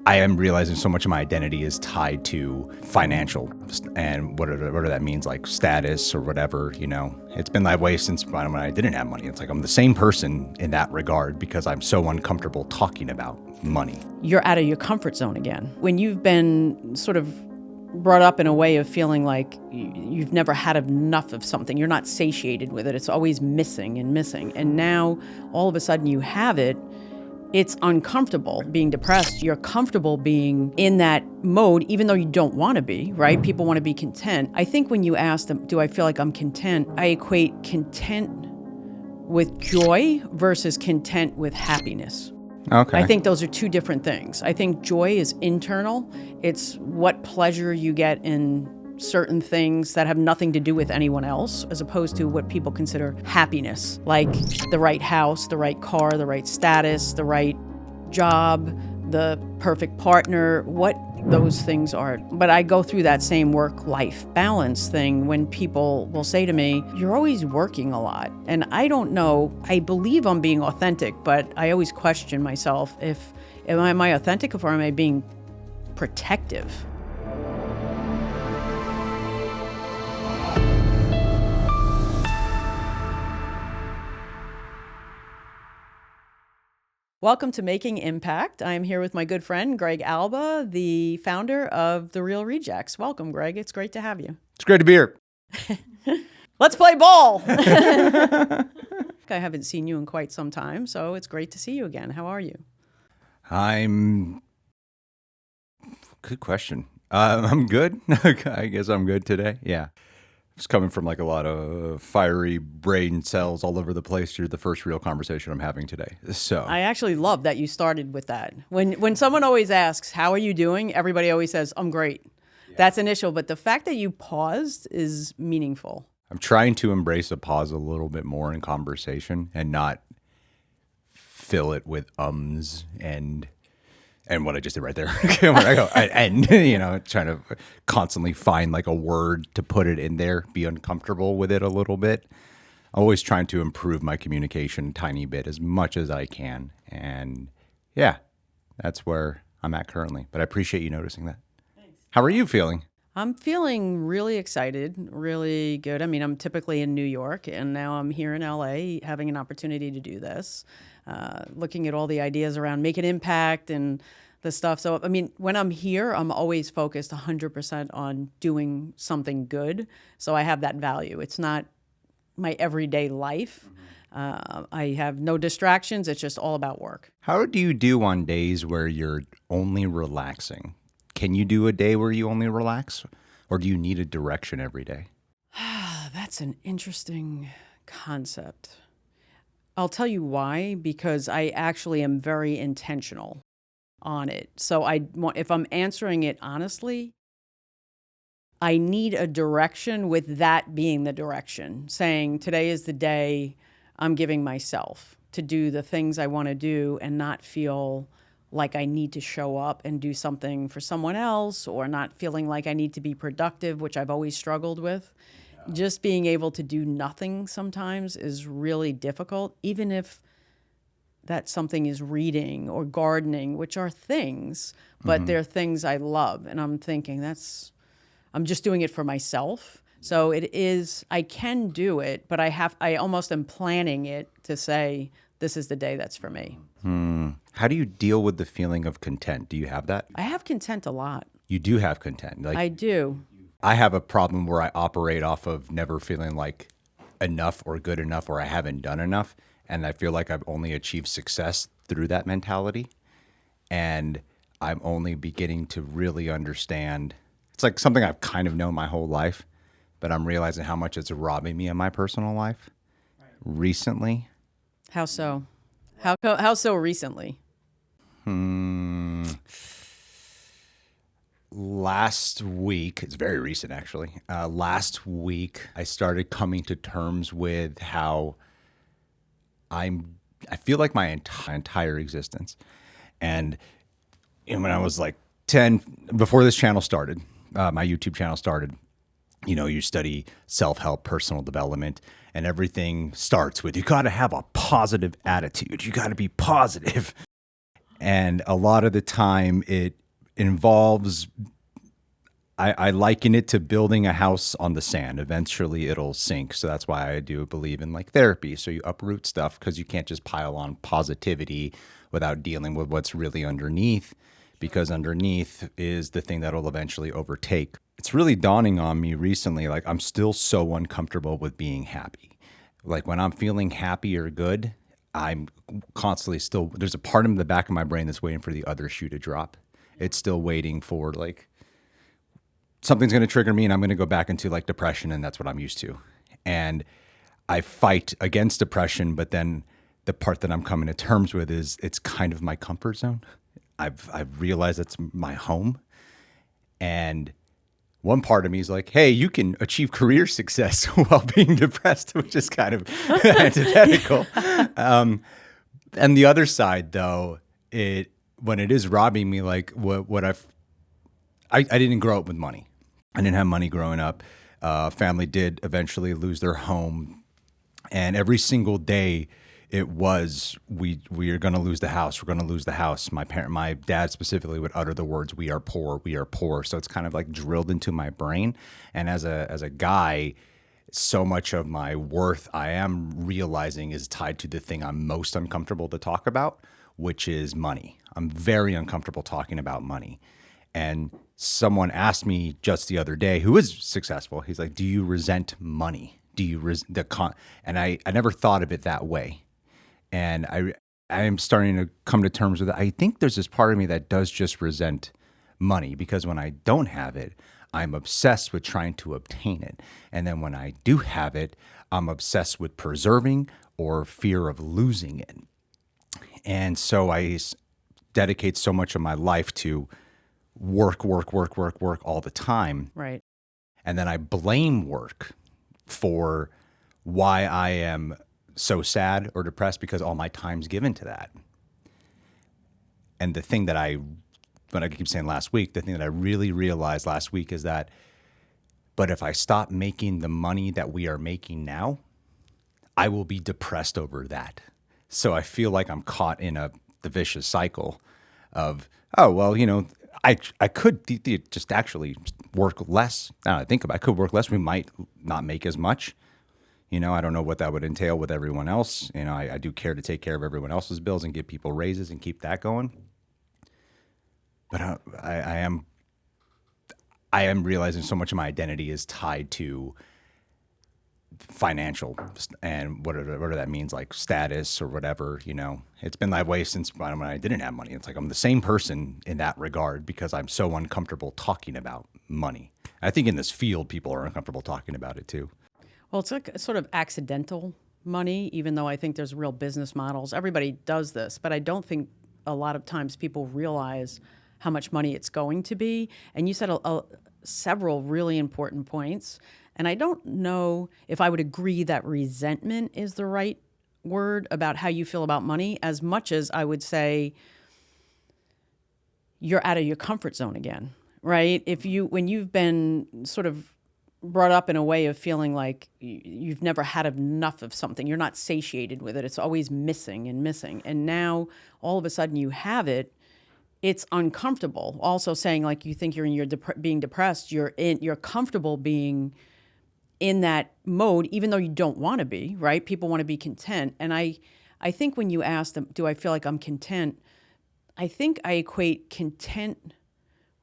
I am realizing so much of my identity is tied to financial and whatever that means, like status or whatever, you know. It's been that way since when I didn't have money. It's like I'm the same person in that regard because I'm so uncomfortable talking about money. You're out of your comfort zone again. When you've been sort of brought up in a way of feeling like you've never had enough of something, you're not satiated with it, it's always missing. And now all of a sudden you have it. It's uncomfortable being depressed. You're comfortable being in that mode, even though you don't want to be, right? People want to be content. I think when you ask them, do I feel like I'm content? I equate content with joy versus content with happiness. Okay. I think those are two different things. I think joy is internal. It's what pleasure you get in certain things that have nothing to do with anyone else, as opposed to what people consider happiness, like the right house, the right car, the right status, the right job, the perfect partner, what those things are. But I go through that same work-life balance thing when people will say to me, you're always working a lot. And I don't know, I believe I'm being authentic, but I always question myself am I authentic or am I being protective? Welcome to Making Impact. I'm here with my good friend, Greg Alba, the founder of The Real Rejects. Welcome, Greg. It's great to have you. It's great to be here. Let's play ball. I haven't seen you in quite some time, so it's great to see you again. How are you? Good question. I'm good. I guess I'm good today. Yeah. It's coming from like a lot of fiery brain cells all over the place. You're the first real conversation I'm having today. So I actually love that you started with that. When someone always asks, how are you doing? Everybody always says, I'm great. Yeah. That's initial. But the fact that you paused is meaningful. I'm trying to embrace a pause a little bit more in conversation and not fill it with ums and what I just did right there. When I go, and, trying to constantly find like a word to put it in there, be uncomfortable with it a little bit. Always trying to improve my communication a tiny bit as much as I can. And yeah, that's where I'm at currently. But I appreciate you noticing that. Thanks. How are you feeling? I'm feeling really excited, really good. I mean, I'm typically in New York, and now I'm here in LA having an opportunity to do this, looking at all the ideas around Make an Impact and the stuff. So, I mean, when I'm here, I'm always focused 100% on doing something good. So I have that value. It's not my everyday life. I have no distractions. It's just all about work. How do you do on days where you're only relaxing? Can you do a day where you only relax, or do you need a direction every day? That's an interesting concept. I'll tell you why, because I actually am very intentional on it. So if I'm answering it honestly, I need a direction with that being the direction, saying today is the day I'm giving myself to do the things I want to do and not feel like I need to show up and do something for someone else, or not feeling like I need to be productive, which I've always struggled with. Yeah. Just being able to do nothing sometimes is really difficult, even if that something is reading or gardening, which are things, but they're things I love. And I'm thinking I'm just doing it for myself. So it is, I can do it, but I almost am planning it to say, this is the day that's for me. How do you deal with the feeling of content? Do you have that? I have content a lot. You do have content. I do. I have a problem where I operate off of never feeling like enough or good enough or I haven't done enough. And I feel like I've only achieved success through that mentality. And I'm only beginning to really understand. It's like something I've kind of known my whole life, but I'm realizing how much it's robbing me in my personal life recently. How so? How so recently? Last week, it's very recent actually. Last week, I started coming to terms with how I feel like my entire existence. And when I was like 10, before this channel started, my YouTube channel started, you study self-help, personal development, and everything starts with, you got to have a positive attitude. You got to be positive. And a lot of the time it involves, I liken it to building a house on the sand. Eventually it'll sink. So that's why I do believe in like therapy. So you uproot stuff because you can't just pile on positivity without dealing with what's really underneath, because underneath is the thing that'll eventually overtake. It's really dawning on me recently, like I'm still so uncomfortable with being happy. Like when I'm feeling happy or good, I'm constantly still, there's a part of the back of my brain that's waiting for the other shoe to drop. It's still waiting for like, something's going to trigger me and I'm going to go back into like depression, and that's what I'm used to. And I fight against depression, but then the part that I'm coming to terms with is it's kind of my comfort zone. I've realized it's my home. And one part of me is like, hey, you can achieve career success while being depressed, which is kind of antithetical. And the other side, though, when it is robbing me, like I didn't grow up with money. I didn't have money growing up. Family did eventually lose their home, and every single day it was we are going to lose the house. We're going to lose the house. My dad specifically would utter the words, "We are poor. We are poor." So it's kind of like drilled into my brain. And as a guy, so much of my worth I am realizing is tied to the thing I'm most uncomfortable to talk about, which is money. I'm very uncomfortable talking about money. And someone asked me just the other day, who is successful, he's like, do you resent money? Do you and I never thought of it that way. And I am starting to come to terms with it. I think there's this part of me that does just resent money, because when I don't have it, I'm obsessed with trying to obtain it. And then when I do have it, I'm obsessed with preserving or fear of losing it. And so I dedicate so much of my life to work all the time. Right. And then I blame work for why I am so sad or depressed, because all my time's given to that. And the thing that but I keep saying last week, the thing that I really realized last week is that, but if I stop making the money that we are making now, I will be depressed over that. So I feel like I'm caught in the vicious cycle of, oh, well, I could just actually work less. I think about it, I could work less. We might not make as much. I don't know what that would entail with everyone else. I do care to take care of everyone else's bills and give people raises and keep that going. But I am realizing so much of my identity is tied to financial and whatever that means, like status or whatever. It's been that way since when I didn't have money. It's like I'm the same person in that regard, because I'm so uncomfortable talking about money. I think in this field, people are uncomfortable talking about it too. Well, it's like a sort of accidental money, even though I think there's real business models. Everybody does this, but I don't think a lot of times people realize how much money it's going to be. And you said several really important points. And I don't know if I would agree that resentment is the right word about how you feel about money, as much as I would say you're out of your comfort zone again, right? When you've been sort of brought up in a way of feeling like you've never had enough of something, you're not satiated with it, it's always missing. And now all of a sudden you have it, it's uncomfortable. Also saying like you think you're in your being depressed, you're comfortable being in that mode, even though you don't want to be, right? People want to be content. And I think when you ask them, do I feel like I'm content? I think I equate content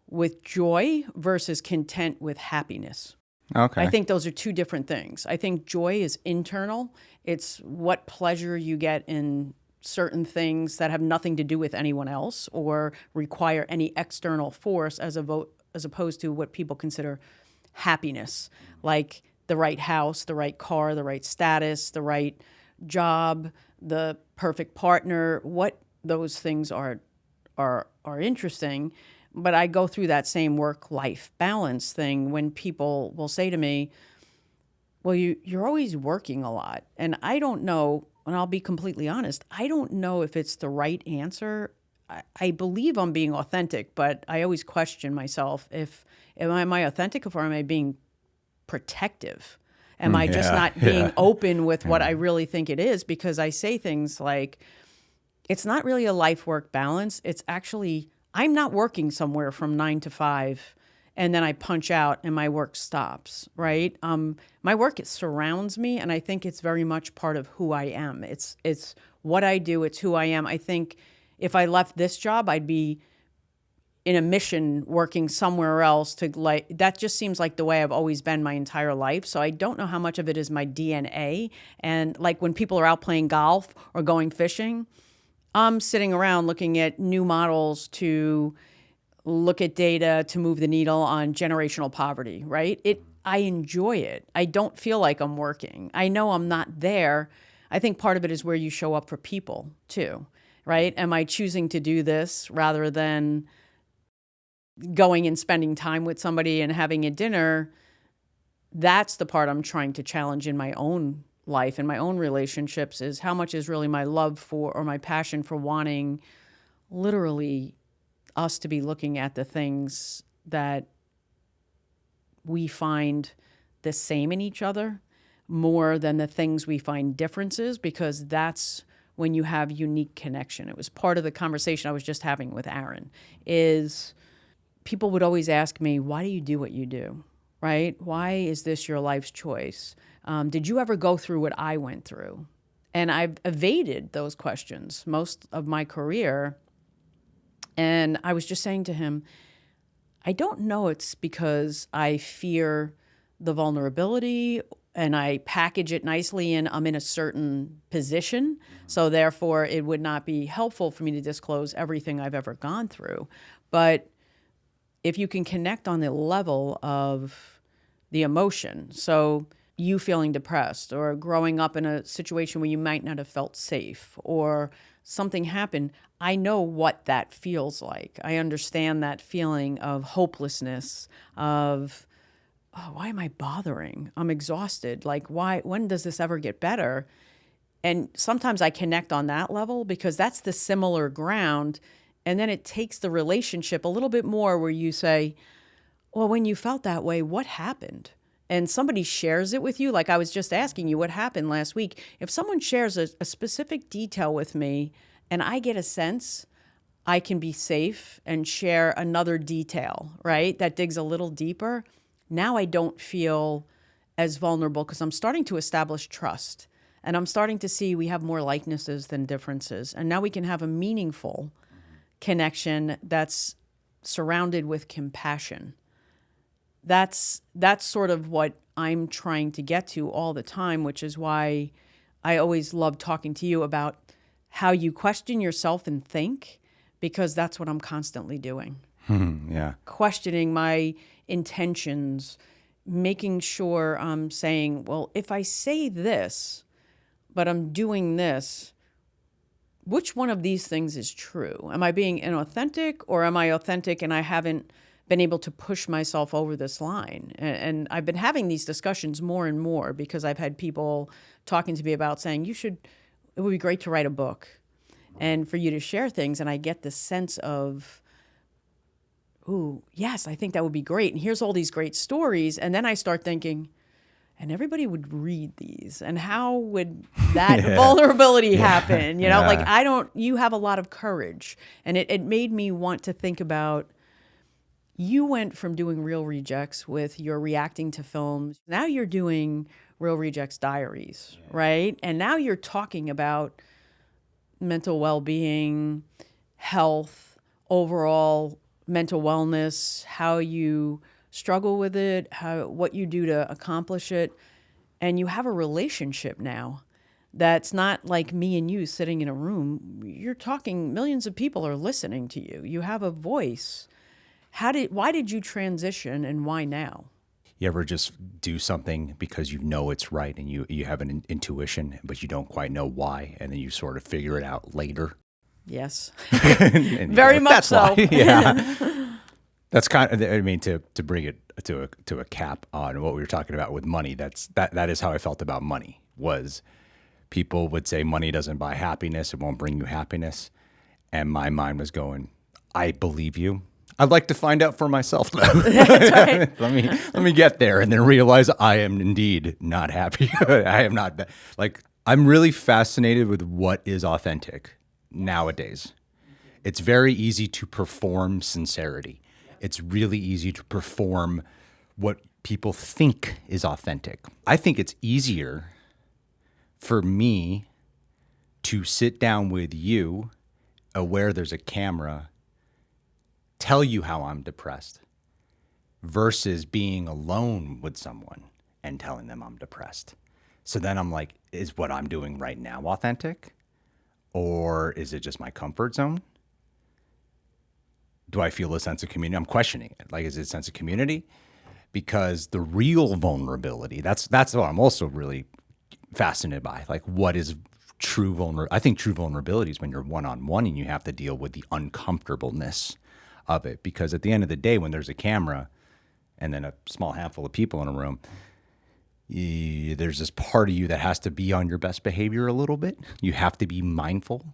with joy versus content with happiness. Okay. I think those are two different things. I think joy is internal. It's what pleasure you get in certain things that have nothing to do with anyone else or require any external force, as opposed to what people consider happiness, like the right house, the right car, the right status, the right job, the perfect partner. What those things are interesting. But I go through that same work-life balance thing when people will say to me, well, you're always working a lot. And I don't know, and I'll be completely honest, I don't know if it's the right answer. I believe I'm being authentic, but I always question myself am I authentic or am I being protective? Am I just not being open with what I really think it is? Because I say things like, it's not really a life-work balance. It's actually, I'm not working somewhere from 9 to 5 and then I punch out and my work stops, right? My work, it surrounds me, and I think it's very much part of who I am. It's what I do. It's who I am. I think if I left this job, I'd be in a mission working somewhere else to like, that just seems like the way I've always been my entire life. So I don't know how much of it is my DNA. And like when people are out playing golf or going fishing, I'm sitting around looking at new models to look at data to move the needle on generational poverty, right? I enjoy it. I don't feel like I'm working. I know I'm not there. I think part of it is where you show up for people too, right? Am I choosing to do this rather than going and spending time with somebody and having a dinner? That's the part I'm trying to challenge in my own life and my own relationships, is how much is really my love for or my passion for wanting literally us to be looking at the things that we find the same in each other more than the things we find differences, because that's when you have unique connection. It was part of the conversation I was just having with Aaron, is people would always ask me, why do you do what you do, right? Why is this your life's choice? Did you ever go through what I went through? And I've evaded those questions most of my career. And I was just saying to him, I don't know it's because I fear the vulnerability and I package it nicely and I'm in a certain position. So therefore, it would not be helpful for me to disclose everything I've ever gone through. But if you can connect on the level of the emotion, so you feeling depressed or growing up in a situation where you might not have felt safe or something happened, I know what that feels like. I understand that feeling of hopelessness, of, oh, why am I bothering? I'm exhausted. Like, why? When does this ever get better? And sometimes I connect on that level because that's the similar ground. And then it takes the relationship a little bit more where you say, well, when you felt that way, what happened? And somebody shares it with you. Like I was just asking you what happened last week. If someone shares a specific detail with me and I get a sense, I can be safe and share another detail, right? That digs a little deeper. Now I don't feel as vulnerable because I'm starting to establish trust. And I'm starting to see we have more likenesses than differences. And now we can have a meaningful connection that's surrounded with compassion. That's sort of what I'm trying to get to all the time, which is why I always love talking to you about how you question yourself and think, because that's what I'm constantly doing. Yeah. Questioning my intentions, making sure I'm saying, well, if I say this, but I'm doing this, which one of these things is true? Am I being inauthentic, or am I authentic and I haven't been able to push myself over this line? And I've been having these discussions more and more because I've had people talking to me about saying, it would be great to write a book and for you to share things. And I get this sense of, ooh, yes, I think that would be great. And here's all these great stories. And then I start thinking, and everybody would read these. And how would that vulnerability happen? You know, like you have a lot of courage. And it made me want to think about, you went from doing Real Rejects with your reacting to films. Now you're doing Real Rejects Diaries, right? And now you're talking about mental well-being, health, overall mental wellness, how you struggle with it, what you do to accomplish it. And you have a relationship now that's not like me and you sitting in a room. You're talking, millions of people are listening to you. You have a voice. Why did you transition, and why now? You ever just do something because you know it's right and you have an intuition, but you don't quite know why, and then you sort of figure it out later? Yes. And Very much so. Yeah. That's kind of, I mean, to bring it to a cap on what we were talking about with money, that is how I felt about money. Was people would say money doesn't buy happiness, it won't bring you happiness. And my mind was going, I believe you. I'd like to find out for myself though. That's right. let me get there and then realize I am indeed not happy. I am not, like, I'm really fascinated with what is authentic. nowadays. It's very easy to perform sincerity. It's really easy to perform what people think is authentic. I think it's easier for me to sit down with you, aware there's a camera, tell you how I'm depressed, versus being alone with someone and telling them I'm depressed. So then I'm like, is what I'm doing right now authentic? Or is it just my comfort zone? Do I feel a sense of community? I'm questioning it. Like, is it a sense of community? Because the real vulnerability, that's what I'm also really fascinated by. Like, what is true vulnerability? I think true vulnerability is when you're one-on-one and you have to deal with the uncomfortableness of it. Because at the end of the day, when there's a camera and then a small handful of people in a room, there's this part of you that has to be on your best behavior a little bit. You have to be mindful.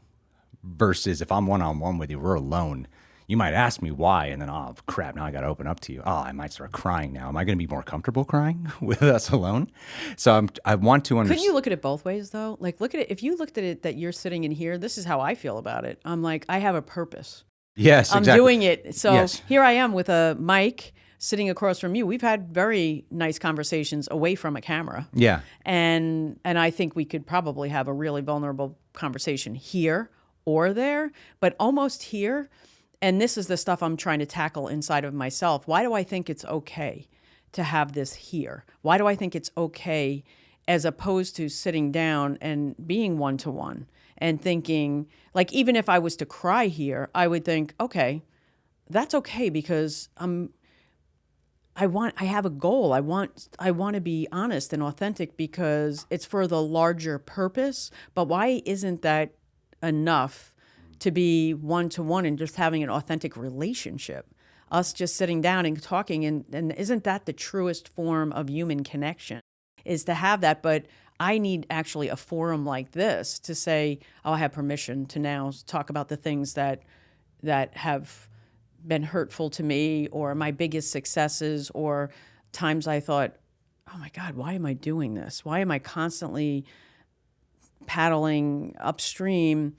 Versus if I'm one-on-one with you, we're alone. You might ask me why, and then, oh, crap, now I got to open up to you. Oh, I might start crying now. Am I going to be more comfortable crying with us alone? So I want to understand. Couldn't you look at it both ways, though? Like, look at it. If you looked at it that you're sitting in here, this is how I feel about it. I'm like, I have a purpose. Yes, I'm exactly. doing it. So Yes. here I am with a mic sitting across from you. We've had very nice conversations away from a camera. Yeah. And I think we could probably have a really vulnerable conversation here or there, but almost here. And this is the stuff I'm trying to tackle inside of myself. Why do I think it's okay to have this here? Why do I think it's okay as opposed to sitting down and being one-to-one and thinking, like, even if I was to cry here, I would think, okay, that's okay because I have a goal. I want to be honest and authentic because it's for the larger purpose. But why isn't that enough to be one-to-one and just having an authentic relationship? Us just sitting down and talking, and isn't that the truest form of human connection, is to have that? But I need actually a forum like this to say, oh, I have permission to now talk about the things that have been hurtful to me, or my biggest successes, or times I thought, oh my God, why am I doing this? Why am I constantly paddling upstream?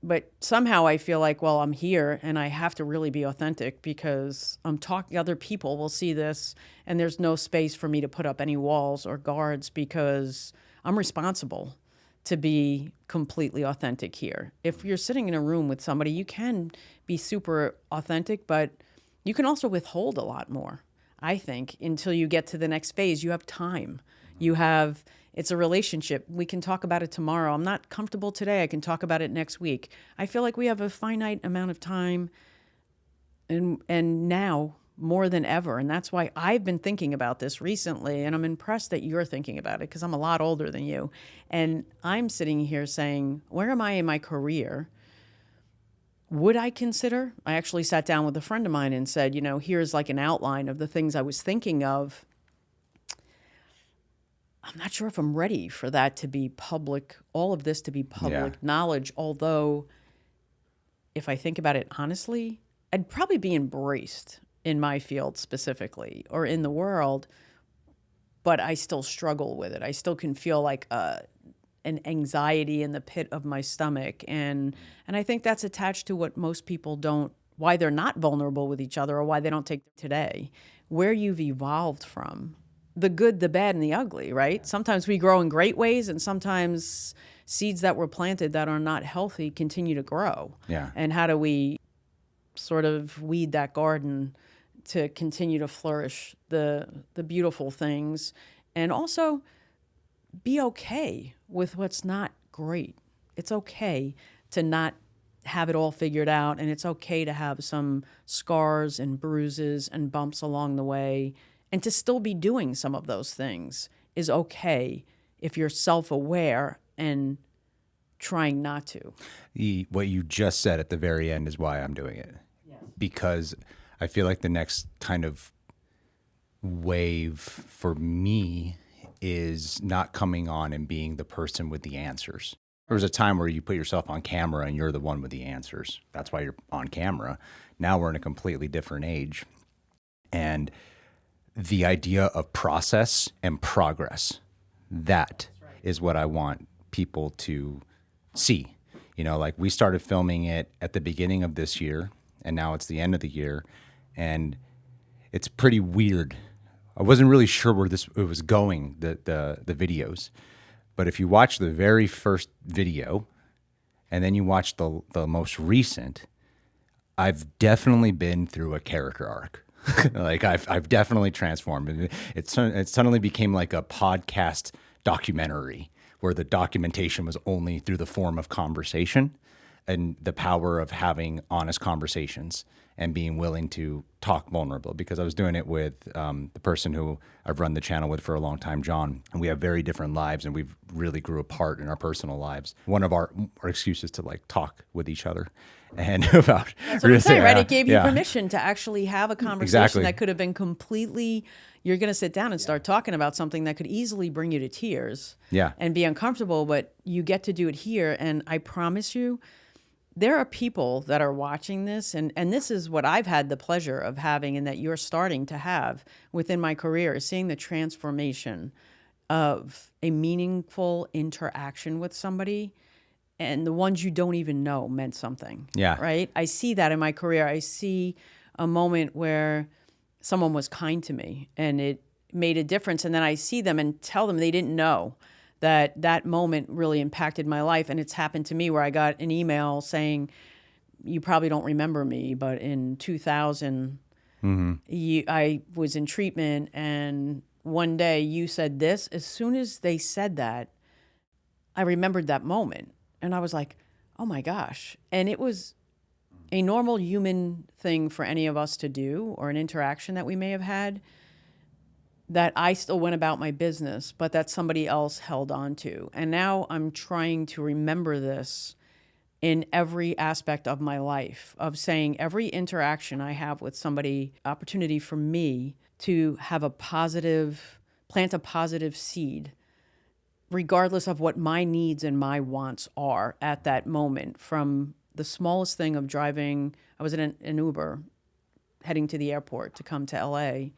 But somehow I feel like, well, I'm here and I have to really be authentic because I'm talking, other people will see this and there's no space for me to put up any walls or guards because I'm responsible to be completely authentic here. If you're sitting in a room with somebody, you can be super authentic, but you can also withhold a lot more, I think, until you get to the next phase. You have time. It's a relationship. We can talk about it tomorrow. I'm not comfortable today. I can talk about it next week. I feel like we have a finite amount of time and now more than ever. And that's why I've been thinking about this recently. And I'm impressed that you're thinking about it because I'm a lot older than you. And I'm sitting here saying, where am I in my career? Would I consider? I actually sat down with a friend of mine and said, here's like an outline of the things I was thinking of. I'm not sure if I'm ready for that to be public, all of this to be public knowledge, although if I think about it honestly, I'd probably be embraced in my field specifically or in the world, but I still struggle with it. I still can feel like an anxiety in the pit of my stomach. And I think that's attached to what most people why they're not vulnerable with each other or why they don't take today, where you've evolved from. The good, the bad, and the ugly, right? Sometimes we grow in great ways, and sometimes seeds that were planted that are not healthy continue to grow. Yeah. And how do we sort of weed that garden to continue to flourish the beautiful things, and also be okay with what's not great. It's okay to not have it all figured out, and it's okay to have some scars and bruises and bumps along the way. And to still be doing some of those things is okay if you're self-aware and trying not to. What you just said at the very end is why I'm doing it. Yes. Because I feel like the next kind of wave for me is not coming on and being the person with the answers. There was a time where you put yourself on camera and you're the one with the answers. That's why you're on camera. Now we're in a completely different age. And the idea of process and progress, that is what I want people to see. Like we started filming it at the beginning of this year, and now it's the end of the year, and it's pretty weird. I wasn't really sure where it was going, the videos, but if you watch the very first video, and then you watch the most recent, I've definitely been through a character arc. Like I've definitely transformed, and it suddenly became like a podcast documentary where the documentation was only through the form of conversation and the power of having honest conversations and being willing to talk vulnerable. Because I was doing it with the person who I've run the channel with for a long time, John, and we have very different lives, and we've really grew apart in our personal lives. One of our excuses to like talk with each other and about That's what I'm saying, right? It gave you permission to actually have a conversation that could have been completely, you're going to sit down and start talking about something that could easily bring you to tears and be uncomfortable, but you get to do it here. And I promise you, there are people that are watching this, and this is what I've had the pleasure of having and that you're starting to have within my career, is seeing the transformation of a meaningful interaction with somebody, and the ones you don't even know meant something. Yeah. Right? I see that in my career. I see a moment where someone was kind to me and it made a difference, and then I see them and tell them they didn't know that moment really impacted my life. And it's happened to me where I got an email saying, you probably don't remember me, but in 2000, I was in treatment, and one day you said this. As soon as they said that, I remembered that moment. And I was like, oh my gosh. And it was a normal human thing for any of us to do, or an interaction that we may have had, that I still went about my business, but that somebody else held on to. And now I'm trying to remember this in every aspect of my life, of saying every interaction I have with somebody, opportunity for me to have plant a positive seed, regardless of what my needs and my wants are at that moment. From the smallest thing of driving, I was in an Uber heading to the airport to come to LA.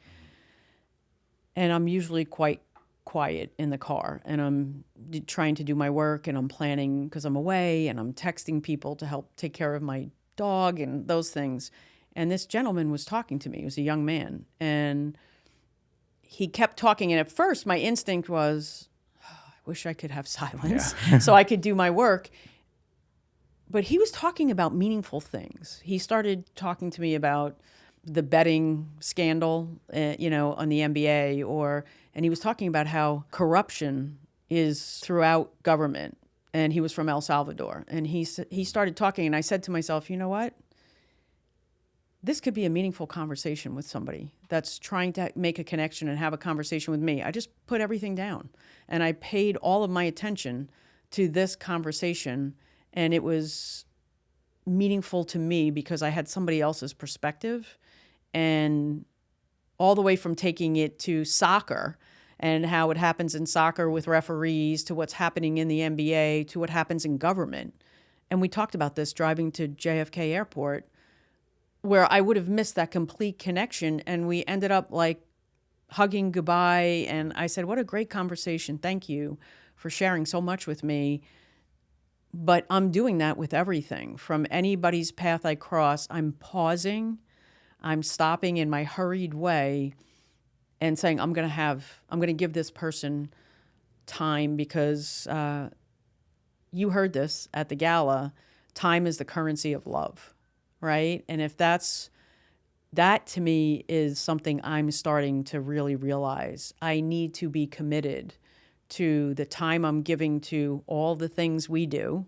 And I'm usually quite quiet in the car, and I'm trying to do my work, and I'm planning because I'm away, and I'm texting people to help take care of my dog and those things. And this gentleman was talking to me. He was a young man, and he kept talking. And at first my instinct was, oh, I wish I could have silence so I could do my work. But he was talking about meaningful things. He started talking to me about the betting scandal, on the NBA, and he was talking about how corruption is throughout government. And he was from El Salvador, and he started talking, and I said to myself, you know what? This could be a meaningful conversation with somebody that's trying to make a connection and have a conversation with me. I just put everything down, and I paid all of my attention to this conversation, and it was meaningful to me because I had somebody else's perspective. And all the way from taking it to soccer and how it happens in soccer with referees, to what's happening in the NBA, to what happens in government. And we talked about this driving to JFK Airport, where I would have missed that complete connection. And we ended up like hugging goodbye. And I said, what a great conversation. Thank you for sharing so much with me. But I'm doing that with everything. From anybody's path I cross, I'm pausing. I'm stopping in my hurried way and saying, I'm going to give this person time, because you heard this at the gala, time is the currency of love, right? And if that to me is something I'm starting to really realize. I need to be committed to the time I'm giving to all the things we do,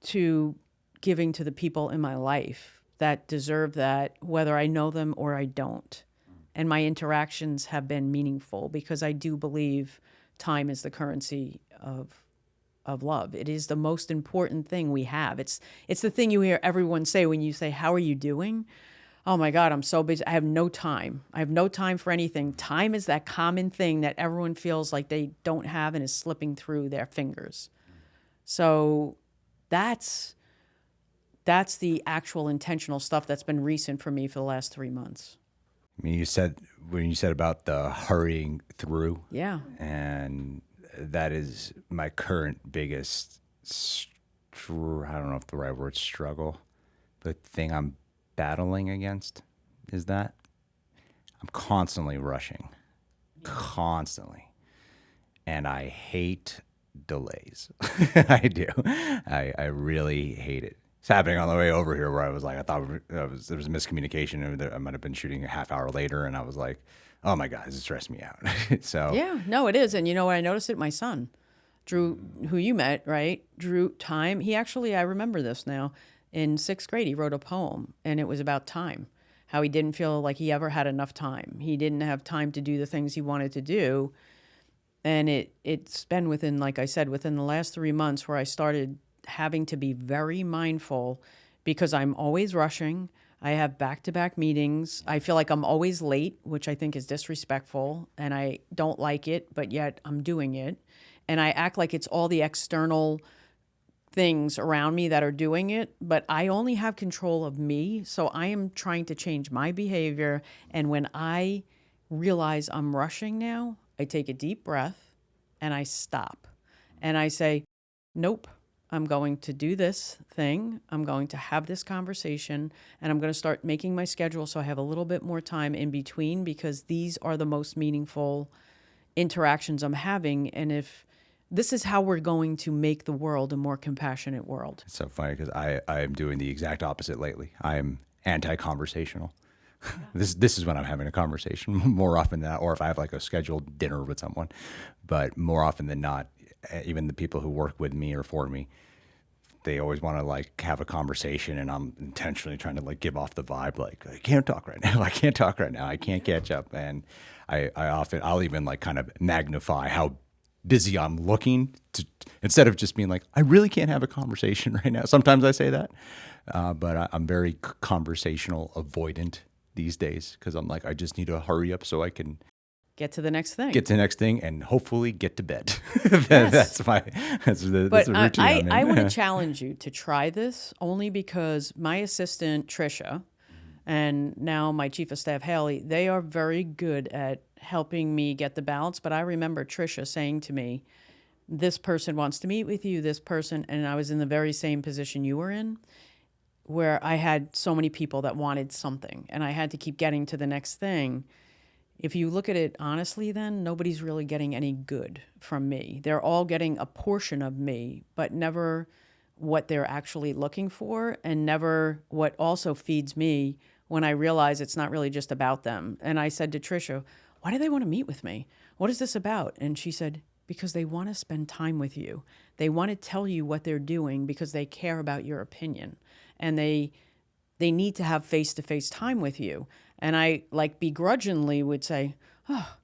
to giving to the people in my life that deserve that, whether I know them or I don't. And my interactions have been meaningful, because I do believe time is the currency of love. It is the most important thing we have. It's the thing you hear everyone say when you say, how are you doing? Oh my God, I'm so busy. I have no time. I have no time for anything. Time is that common thing that everyone feels like they don't have and is slipping through their fingers. So that's the actual intentional stuff that's been recent for me for the last 3 months. I mean, when you said about the hurrying through, yeah, and that is my current biggest I don't know if the right word struggle. The thing I'm battling against is that I'm constantly rushing, constantly. And I hate delays. I do. I really hate it. It's happening on the way over here where I was like, I thought there was a miscommunication. And I might have been shooting a half hour later. And I was like, oh my God, this is stressing me out. So, Yeah, no, it is. And you know what? I noticed it, my son, Drew, who you met, right? Drew, time. He actually, I remember this now. In sixth grade, he wrote a poem, and it was about time, how he didn't feel like he ever had enough time. He didn't have time to do the things he wanted to do. And it's been within, like I said, within the last 3 months where I started having to be very mindful because I'm always rushing. I have back-to-back meetings. I feel like I'm always late, which I think is disrespectful, and I don't like it, but yet I'm doing it. And I act like it's all the external things around me that are doing it, but I only have control of me. So I am trying to change my behavior. And when I realize I'm rushing now, I take a deep breath and I stop. And I say, nope, I'm going to do this thing. I'm going to have this conversation, and I'm going to start making my schedule so I have a little bit more time in between, because these are the most meaningful interactions I'm having. And if this is how we're going to make the world a more compassionate world. it's so funny because I am doing the exact opposite lately. I'm anti-conversational. This is when I'm having a conversation more often than not, or if I have like a scheduled dinner with someone. But more often than not, even the people who work with me or for me, they always want to like have a conversation, and I'm intentionally trying to like give off the vibe like, I can't talk right now. I can't talk right now. I can't catch up. And I'll even like kind of magnify how busy I'm looking to, instead of just being like, I really can't have a conversation right now. Sometimes I say that, but I'm very conversational avoidant these days because I'm like, I just need to hurry up so I can Get to the next thing. get to the next thing and hopefully get to bed. Yes. That's the But routine I'm in. I want to challenge you to try this, only because my assistant, Trisha, and now my chief of staff, Haley, they are very good at helping me get the balance. But I remember Trisha saying to me, this person wants to meet with you, this person, and I was in the very same position you were in, where I had so many people that wanted something, and I had to keep getting to the next thing. If you look at it honestly, then nobody's really getting any good from me. They're all getting a portion of me, but never what they're actually looking for, and never what also feeds me when I realize it's not really just about them. And I said to Trisha, why do they want to meet with me? What is this about? And she said, because they want to spend time with you. They want to tell you what they're doing because they care about your opinion. And they need to have face-to-face time with you. And I like begrudgingly would say, oh,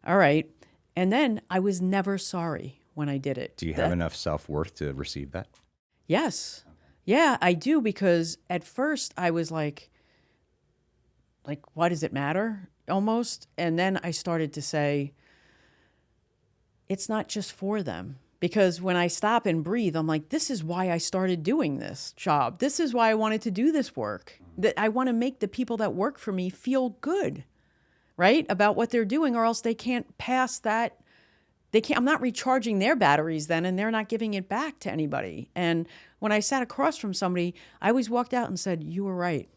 all right. And then I was never sorry when I did it. Do you have enough self-worth to receive that? Yes. Yeah, I do, because at first I was like, why does it matter? Almost. And then I started to say, it's not just for them. Because when I stop and breathe, I'm like, this is why I started doing this job. This is why I wanted to do this work. That I want to make the people that work for me feel good, right? About what they're doing, or else they can't pass that. I'm not recharging their batteries then, and they're not giving it back to anybody. And when I sat across from somebody, I always walked out and said, you were right.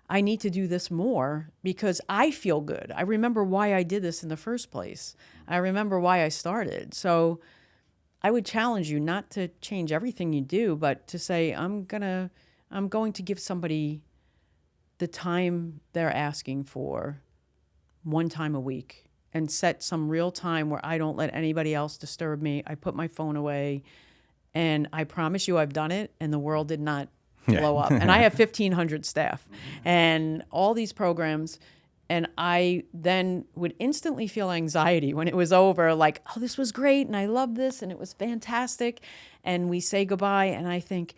I need to do this more because I feel good. I remember why I did this in the first place. I remember why I started. So I would challenge you not to change everything you do, but to say, I'm going to give somebody the time they're asking for, one time a week, and set some real time where I don't let anybody else disturb me. I put my phone away, and I promise you I've done it, and the world did not blow up. And I have 1,500 staff and all these programs. And I then would instantly feel anxiety when it was over, like, oh, this was great, and I love this, and it was fantastic. And we say goodbye, and I think,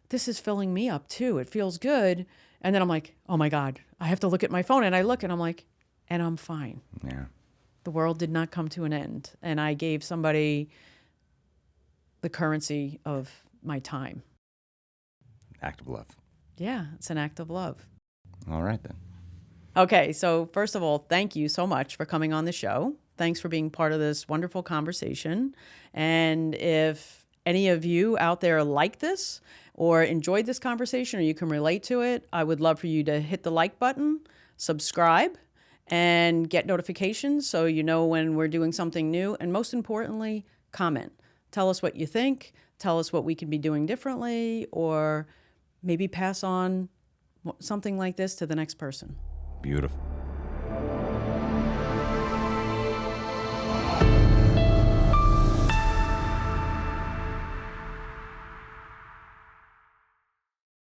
this is filling me up too. It feels good. And then I'm like, oh my God, I have to look at my phone. And I look, and I'm like, and I'm fine. Yeah. The world did not come to an end. And I gave somebody the currency of my time. Act of love. Yeah, it's an act of love. All right, then. Okay, so first of all, thank you so much for coming on the show. Thanks for being part of this wonderful conversation. And if any of you out there like this, or enjoyed this conversation or you can relate to it, I would love for you to hit the like button, subscribe, and get notifications so you know when we're doing something new. And most importantly, comment. Tell us what you think. Tell us what we can be doing differently, or maybe pass on something like this to the next person. Beautiful.